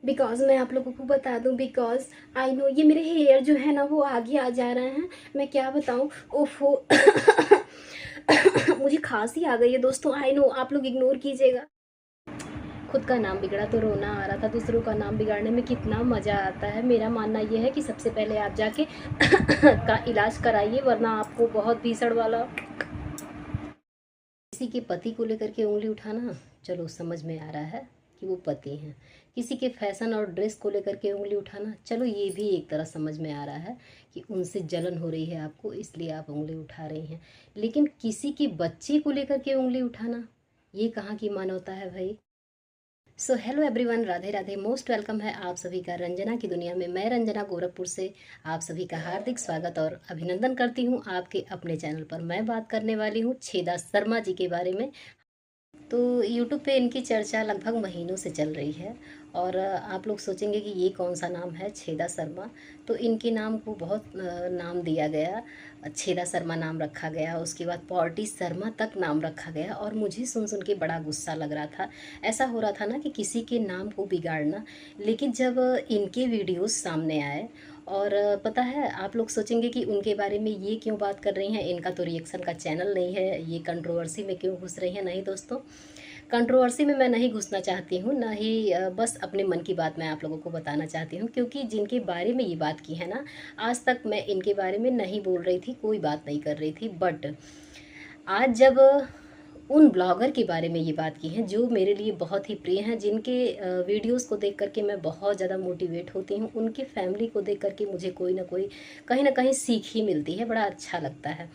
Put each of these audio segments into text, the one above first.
Because मैं आप लोगों को बता दूँ, बिकॉज़ आई नो ये मेरे हेयर जो है ना वो आगे आ जा रहे हैं। मैं क्या बताऊँ, ओफ़ो मुझे खाँसी आ गई है दोस्तों। आई नो आप लोग इग्नोर कीजिएगा। खुद का नाम बिगड़ा तो रोना आ रहा था, दूसरों का नाम बिगाड़ने में कितना मज़ा आता है। मेरा मानना ये है कि सबसे पहले आप जाके का इलाज कराइए, वरना आपको बहुत भीषण वाला। किसी के पति को लेकर के उंगली उठाना, चलो समझ में आ रहा है कि वो पति हैं। किसी के फैशन और ड्रेस को लेकर के उंगली उठाना, चलो ये भी एक तरह समझ में आ रहा है कि उनसे जलन हो रही है आपको, इसलिए आप उंगली उठा रही हैं। लेकिन किसी के बच्चे को लेकर के उंगली उठाना, ये कहाँ की मानवता है भाई। So hello everyone, Radhe Radhe, most welcome है आप सभी का रंजना की दुनिया में। मैं रंजना गोरखपुर से आप सभी का हार्दिक स्वागत और अभिनंदन करती हूँ आपके अपने चैनल पर। मैं बात करने वाली हूँ छेदा शर्मा जी के बारे में। तो यूट्यूब पे इनकी चर्चा लगभग महीनों से चल रही है। और आप लोग सोचेंगे कि ये कौन सा नाम है छेदा शर्मा। तो इनके नाम को बहुत नाम दिया गया। छेदा शर्मा नाम रखा गया, उसके बाद पॉर्टी शर्मा तक नाम रखा गया। और मुझे सुन सुन के बड़ा गुस्सा लग रहा था। ऐसा हो रहा था ना कि किसी के नाम को बिगाड़ना। लेकिन जब इनके वीडियोस सामने आए, और पता है आप लोग सोचेंगे कि उनके बारे में ये क्यों बात कर रही हैं, इनका तो रिएक्शन का चैनल नहीं है, ये कंट्रोवर्सी में क्यों घुस रही हैं। नहीं दोस्तों, कंट्रोवर्सी में मैं नहीं घुसना चाहती हूँ, ना ही बस अपने मन की बात मैं आप लोगों को बताना चाहती हूँ। क्योंकि जिनके बारे में ये बात की है ना, आज तक मैं इनके बारे में नहीं बोल रही थी, कोई बात नहीं कर रही थी। बट आज जब उन ब्लॉगर के बारे में ये बात की है जो मेरे लिए बहुत ही प्रिय हैं, जिनके वीडियोस को देख करके मैं बहुत ज़्यादा मोटिवेट होती हूँ, उनकी फैमिली को देख करके मुझे कोई ना कोई कहीं ना कहीं सीख ही मिलती है, बड़ा अच्छा लगता है।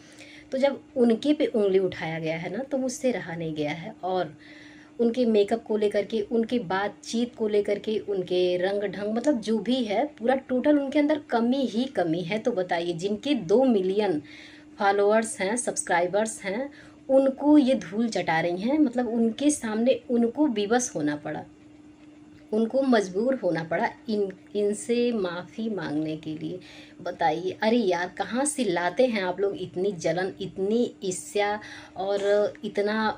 तो जब उनके पे उंगली उठाया गया है ना, तो मुझसे रहा नहीं गया है। और उनके मेकअप को लेकर के, उनके बातचीत को लेकर के, उनके रंग ढंग, मतलब जो भी है पूरा टोटल उनके अंदर कमी ही कमी है। तो बताइए, जिनके 2 मिलियन फॉलोअर्स हैं, सब्सक्राइबर्स हैं, उनको ये धूल चटा रही हैं। मतलब उनके सामने उनको विवश होना पड़ा, उनको मजबूर होना पड़ा इनसे माफ़ी मांगने के लिए। बताइए, अरे यार कहाँ से लाते हैं आप लोग इतनी जलन, इतनी ईर्ष्या और इतना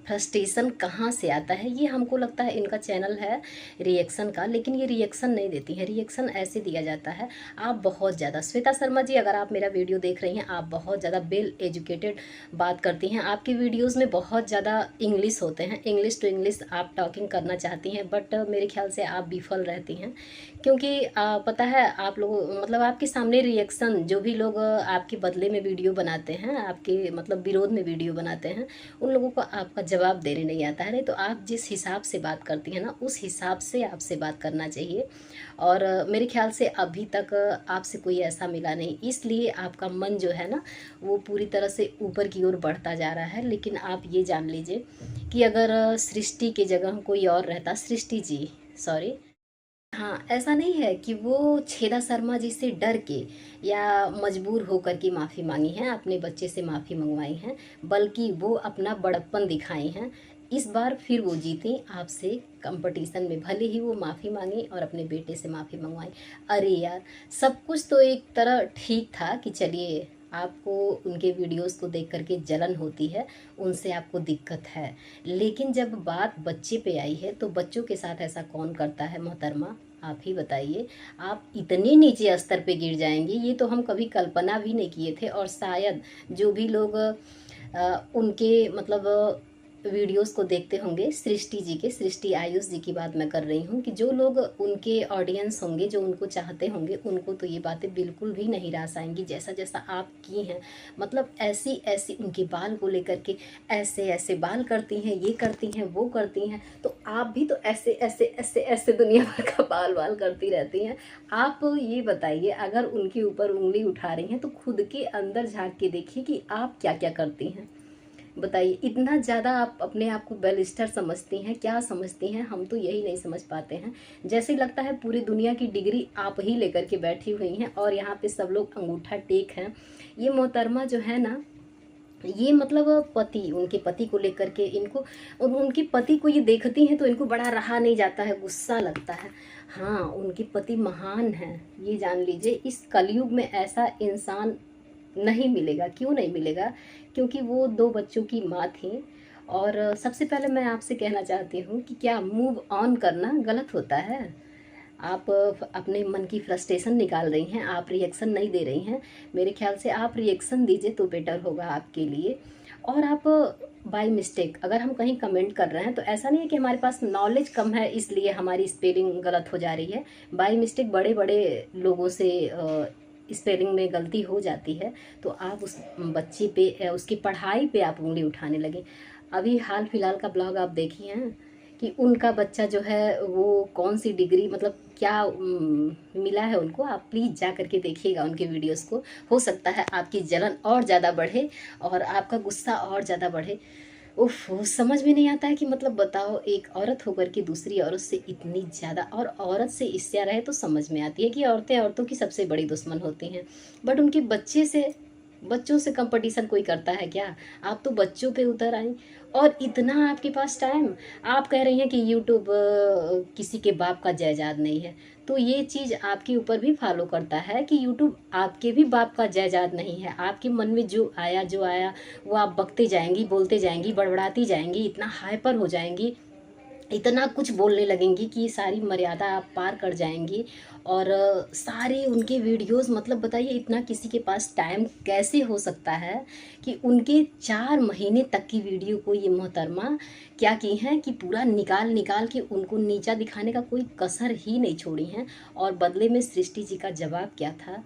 फ्रस्ट्रेशन कहाँ से आता है। ये हमको लगता है इनका चैनल है रिएक्शन का, लेकिन ये रिएक्शन नहीं देती है। रिएक्शन ऐसे दिया जाता है, आप बहुत ज़्यादा, श्वेता शर्मा जी अगर आप मेरा वीडियो देख रही हैं, आप बहुत ज़्यादा वेल एजुकेटेड बात करती हैं। आपकी वीडियोस में बहुत ज़्यादा इंग्लिश होते हैं, इंग्लिश टू इंग्लिश आप टॉकिंग करना चाहती हैं, बट मेरे ख्याल से आप विफल रहती हैं। क्योंकि पता है आप लोग, मतलब आपके सामने रिएक्शन, जो भी लोग आपके बदले में वीडियो बनाते हैं, आपके मतलब विरोध में वीडियो बनाते हैं, उन लोगों को आपका जवाब देने नहीं आता है। नहीं तो आप जिस हिसाब से बात करती हैं ना, उस हिसाब से आपसे बात करना चाहिए। और मेरे ख्याल से अभी तक आपसे कोई ऐसा मिला नहीं, इसलिए आपका मन जो है ना वो पूरी तरह से ऊपर की ओर बढ़ता जा रहा है। लेकिन आप ये जान लीजिए कि अगर सृष्टि की जगह कोई और रहता, सृष्टि जी, सॉरी, हाँ, ऐसा नहीं है कि वो छेदा शर्मा जी से डर के या मजबूर होकर के माफ़ी मांगी हैं, अपने बच्चे से माफ़ी मंगवाई हैं, बल्कि वो अपना बड़प्पन दिखाई हैं। इस बार फिर वो जीती आपसे कंपटीशन में, भले ही वो माफ़ी मांगी और अपने बेटे से माफ़ी मंगवाई। अरे यार, सब कुछ तो एक तरह ठीक था कि चलिए, आपको उनके वीडियोस को देख करके जलन होती है, उनसे आपको दिक्कत है। लेकिन जब बात बच्चे पे आई है, तो बच्चों के साथ ऐसा कौन करता है मोहतरमा, आप ही बताइए। आप इतने नीचे स्तर पे गिर जाएंगे, ये तो हम कभी कल्पना भी नहीं किए थे। और शायद जो भी लोग उनके मतलब वीडियोस को देखते होंगे, सृष्टि जी के, सृष्टि आयुष जी की बात मैं कर रही हूँ, कि जो लोग उनके ऑडियंस होंगे, जो उनको चाहते होंगे, उनको तो ये बातें बिल्कुल भी नहीं रास आएंगी जैसा जैसा आप की हैं। मतलब ऐसी ऐसी उनके बाल को लेकर के, ऐसे ऐसे बाल करती हैं, ये करती हैं, वो करती हैं, तो आप भी तो ऐसे ऐसे ऐसे ऐसे दुनिया भर का बाल बाल करती रहती हैं। आप ये बताइए, अगर उनके ऊपर उंगली उठा रही हैं तो खुद के अंदर झांक के देखिए कि आप क्या क्या करती हैं। बताइए, इतना ज़्यादा आप अपने आप को बैरिस्टर समझती हैं, क्या समझती हैं, हम तो यही नहीं समझ पाते हैं। जैसे लगता है पूरी दुनिया की डिग्री आप ही लेकर के बैठी हुई हैं और यहाँ पे सब लोग अंगूठा टेक हैं। ये मोहतरमा जो है ना, ये मतलब पति, उनके पति को लेकर के इनको, उनके पति को ये देखती हैं तो इनको बड़ा रहा नहीं जाता है, गुस्सा लगता है। हाँ, उनके पति महान हैं, ये जान लीजिए। इस कलयुग में ऐसा इंसान नहीं मिलेगा। क्यों नहीं मिलेगा? क्योंकि वो 2 बच्चों की माँ थी। और सबसे पहले मैं आपसे कहना चाहती हूँ कि क्या मूव ऑन करना गलत होता है? आप अपने मन की फ्रस्ट्रेशन निकाल रही हैं, आप रिएक्शन नहीं दे रही हैं। मेरे ख्याल से आप रिएक्शन दीजिए तो बेटर होगा आपके लिए। और आप बाय मिस्टेक अगर हम कहीं कमेंट कर रहे हैं तो ऐसा नहीं है कि हमारे पास नॉलेज कम है इसलिए हमारी स्पेलिंग गलत हो जा रही है। बाय मिस्टेक बड़े बड़े लोगों से स्पेलिंग में गलती हो जाती है, तो आप उस बच्ची पे उसकी पढ़ाई पे आप उंगली उठाने लगे। अभी हाल फिलहाल का ब्लॉग आप देखिए हैं कि उनका बच्चा जो है वो कौन सी डिग्री, मतलब क्या मिला है उनको। आप प्लीज़ जा करके देखिएगा उनके वीडियोस को। हो सकता है आपकी जलन और ज़्यादा बढ़े और आपका गुस्सा और ज़्यादा बढ़े। उफ, समझ में नहीं आता है कि मतलब बताओ, एक औरत होकर के दूसरी औरत से इतनी ज़्यादा, और औरत से ईर्ष्या रहे तो समझ में आती है कि औरतें औरतों की सबसे बड़ी दुश्मन होती हैं, बट उनके बच्चों से कंपटीशन कोई करता है क्या? आप तो बच्चों पे उतर आई और इतना आपके पास टाइम। आप कह रही हैं कि यूट्यूब किसी के बाप का जायदाद नहीं है, तो ये चीज़ आपके ऊपर भी फॉलो करता है कि यूट्यूब आपके भी बाप का जायदाद नहीं है। आपके मन में जो आया वो आप बकते जाएंगी, बोलते जाएंगी, बड़बड़ाती जाएंगी, इतना हाइपर हो जाएंगी, इतना कुछ बोलने लगेंगी कि सारी मर्यादा आप पार कर जाएंगी। और सारे उनके वीडियोस, मतलब बताइए इतना किसी के पास टाइम कैसे हो सकता है कि उनके 4 महीने तक की वीडियो को ये मोहतरमा क्या की हैं कि पूरा निकाल निकाल के उनको नीचा दिखाने का कोई कसर ही नहीं छोड़ी हैं। और बदले में सृष्टि जी का जवाब क्या था?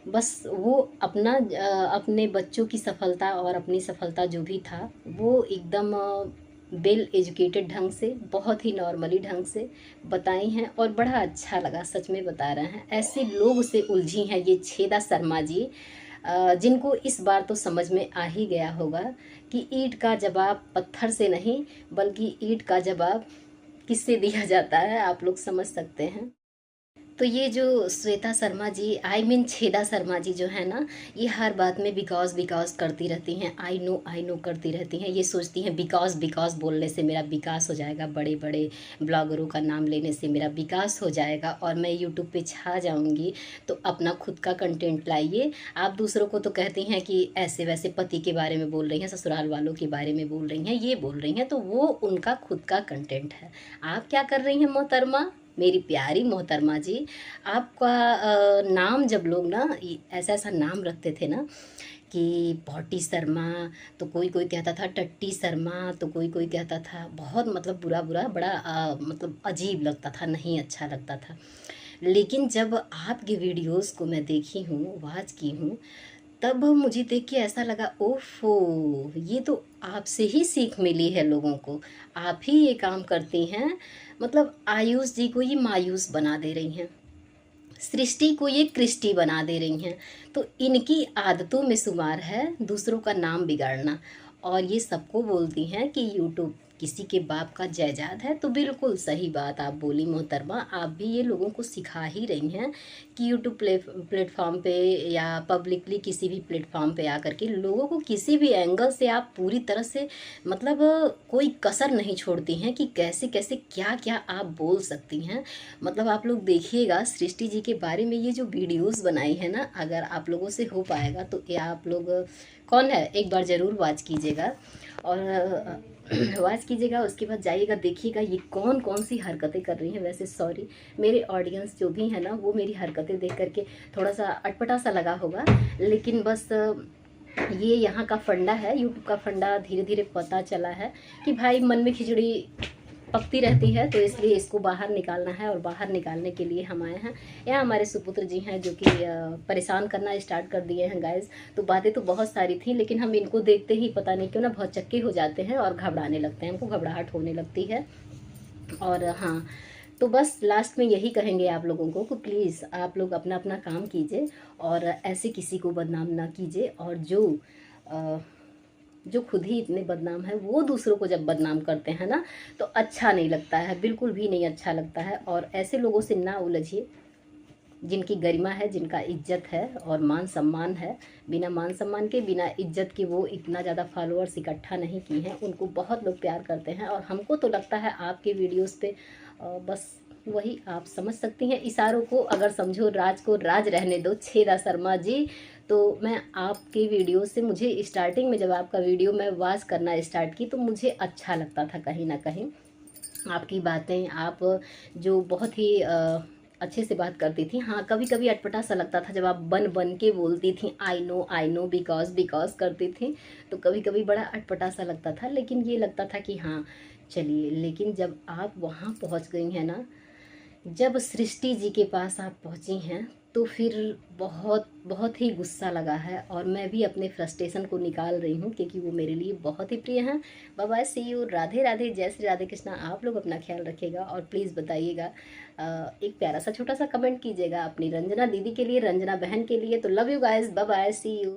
बस वो अपने बच्चों की सफलता और अपनी सफलता जो भी था वो एकदम वेल एजुकेटेड ढंग से, बहुत ही नॉर्मली ढंग से बताई हैं और बड़ा अच्छा लगा, सच में बता रहे हैं। ऐसे लोग से उलझी हैं ये छेदा शर्मा जी, जिनको इस बार तो समझ में आ ही गया होगा कि ईंट का जवाब पत्थर से नहीं बल्कि ईंट का जवाब किससे दिया जाता है, आप लोग समझ सकते हैं। तो ये जो श्वेता शर्मा जी, छेदा शर्मा जी जो है ना, ये हर बात में बिकॉज बिकॉज करती रहती हैं, आई नो करती रहती हैं। ये सोचती हैं बिकॉज बिकॉज बोलने से मेरा विकास हो जाएगा, बड़े बड़े ब्लॉगरों का नाम लेने से मेरा विकास हो जाएगा और मैं यूट्यूब पे छा जाऊंगी। तो अपना खुद का कंटेंट लाइए। आप दूसरों को तो कहती हैं कि ऐसे वैसे पति के बारे में बोल रही हैं, ससुराल वालों के बारे में बोल रही हैं, ये बोल रही हैं, तो वो उनका खुद का कंटेंट है। आप क्या कर रही हैं मोहतरमा, मेरी प्यारी मोहतरमा जी? आपका नाम जब लोग ना ऐसा ऐसा नाम रखते थे ना कि पॉटी शर्मा, तो कोई कोई कहता था टट्टी शर्मा, तो कोई कोई कहता था बहुत, मतलब बुरा बुरा, बड़ा मतलब अजीब लगता था, नहीं अच्छा लगता था। लेकिन जब आपकी वीडियोस को मैं देखी हूँ, वॉच की हूँ, तब मुझे देख के ऐसा लगा ओफो, ये तो आपसे ही सीख मिली है लोगों को। आप ही ये काम करती हैं, मतलब आयुष जी को ये मायूस बना दे रही हैं, सृष्टि को ये कृष्टि बना दे रही हैं। तो इनकी आदतों में शुमार है दूसरों का नाम बिगाड़ना। और ये सबको बोलती हैं कि यूट्यूब किसी के बाप का जायदाद है। तो बिल्कुल सही बात आप बोली मोहतरमा, आप भी ये लोगों को सिखा ही रही हैं कि यूट्यूब प्लेटफॉर्म पे या पब्लिकली किसी भी प्लेटफॉर्म पे आकर के लोगों को किसी भी एंगल से आप पूरी तरह से, मतलब कोई कसर नहीं छोड़ती हैं कि कैसे कैसे क्या क्या आप बोल सकती हैं। मतलब आप लोग देखिएगा सृष्टि जी के बारे में ये जो वीडियोस बनाई है ना, अगर आप लोगों से हो पाएगा तो ये आप लोग कौन है एक बार ज़रूर वॉच कीजिएगा। और वॉच कीजिएगा, उसके बाद जाइएगा देखिएगा ये कौन कौन सी हरकतें कर रही हैं। वैसे सॉरी, मेरे ऑडियंस जो भी है ना वो मेरी हरकतें देख करके थोड़ा सा अटपटा सा लगा होगा, लेकिन बस ये यहाँ का फंडा है, यूट्यूब का फंडा धीरे धीरे पता चला है कि भाई मन में खिचड़ी पकती रहती है, तो इसलिए इसको बाहर निकालना है और बाहर निकालने के लिए हम आए हैं। यहाँ हमारे सुपुत्र जी हैं जो कि परेशान करना स्टार्ट कर दिए हैं गाइज। तो बातें तो बहुत सारी थी लेकिन हम इनको देखते ही पता नहीं क्यों ना बहुत चक्के हो जाते हैं और घबराने लगते हैं, हमको घबराहट होने लगती है। और हाँ, तो बस लास्ट में यही कहेंगे आप लोगों को कि प्लीज़ आप लोग अपना अपना काम कीजिए और ऐसे किसी को बदनाम ना कीजिए। और जो खुद ही इतने बदनाम है वो दूसरों को जब बदनाम करते हैं ना तो अच्छा नहीं लगता है, बिल्कुल भी नहीं अच्छा लगता है। और ऐसे लोगों से ना उलझिए जिनकी गरिमा है, जिनका इज्जत है और मान सम्मान है। बिना मान सम्मान के, बिना इज्जत के वो इतना ज़्यादा फॉलोअर्स इकट्ठा नहीं की हैं, उनको बहुत लोग प्यार करते हैं। और हमको तो लगता है आपके वीडियोस पे बस वही आप समझ सकती हैं इशारों को। अगर समझो राज को राज रहने दो छेदा शर्मा जी। तो मैं आपके वीडियो से, मुझे स्टार्टिंग में जब आपका वीडियो मैं वॉच करना स्टार्ट की तो मुझे अच्छा लगता था कहीं ना कहीं, आपकी बातें आप जो बहुत ही अच्छे से बात करती थी। हाँ, कभी कभी अटपटा सा लगता था जब आप बन बन के बोलती थी, आई नो बिकॉज बिकॉज करती थी, तो कभी कभी बड़ा अटपटा सा लगता था। लेकिन ये लगता था कि हाँ चलिए, लेकिन जब आप वहाँ पहुँच गई हैं ना, जब सृष्टि जी के पास आप पहुंची हैं, तो फिर बहुत बहुत ही गुस्सा लगा है। और मैं भी अपने फ्रस्ट्रेशन को निकाल रही हूँ, क्योंकि वो मेरे लिए बहुत ही प्रिय हैं। Bye bye, see you, Radhe Radhe, जय श्री राधे कृष्णा। आप लोग अपना ख्याल रखिएगा और प्लीज़ बताइएगा, एक प्यारा सा छोटा सा कमेंट कीजिएगा अपनी रंजना दीदी के लिए, रंजना बहन के लिए। तो love you guys, bye bye, see you.